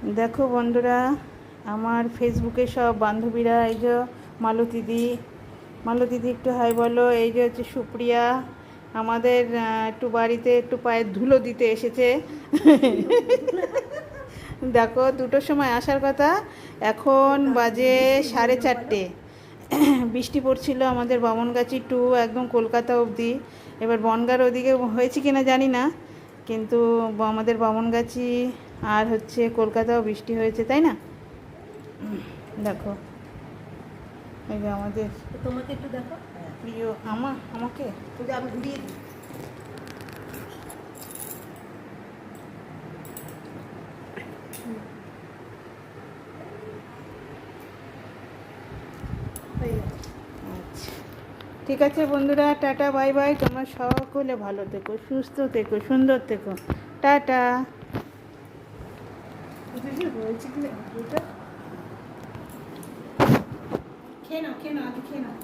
দেখো বন্ধুরা, আমার ফেসবুকে সব বান্ধবীরা, এই যে মালতীদি একটু হাই বলো। এই যে হচ্ছে সুপ্রিয়া, আমাদের একটু বাড়িতে একটু পায়ের ধুলো দিতে এসেছে। দেখো, 2টোর সময় আসার কথা, এখন বাজে 4:30। বৃষ্টি পড়ছিল আমাদের বামনগাছি টু একদম কলকাতা অবধি। এবার বনগাঁর ওদিকে হয়েছে কিনা জানি না, কিন্তু আমাদের বামনগাছি আর হচ্ছে কলকাতাও বৃষ্টি হয়েছে, তাই না? দেখো, এই যে আমাদের তোমাকে একটু দেখো। প্রিয় আমাকে ওই যে আমি ঘুরিয়ে দিই। আচ্ছা, ঠিক আছে বন্ধুরা, টাটা বাই বাই। তোমরা সকলে ভালো থেকো, সুস্থ থেকো, সুন্দর থেকো। টাটা। রয়েছে কি খেয়ে নাও, খেয়ে নাও, আগে খেয়ে নাও।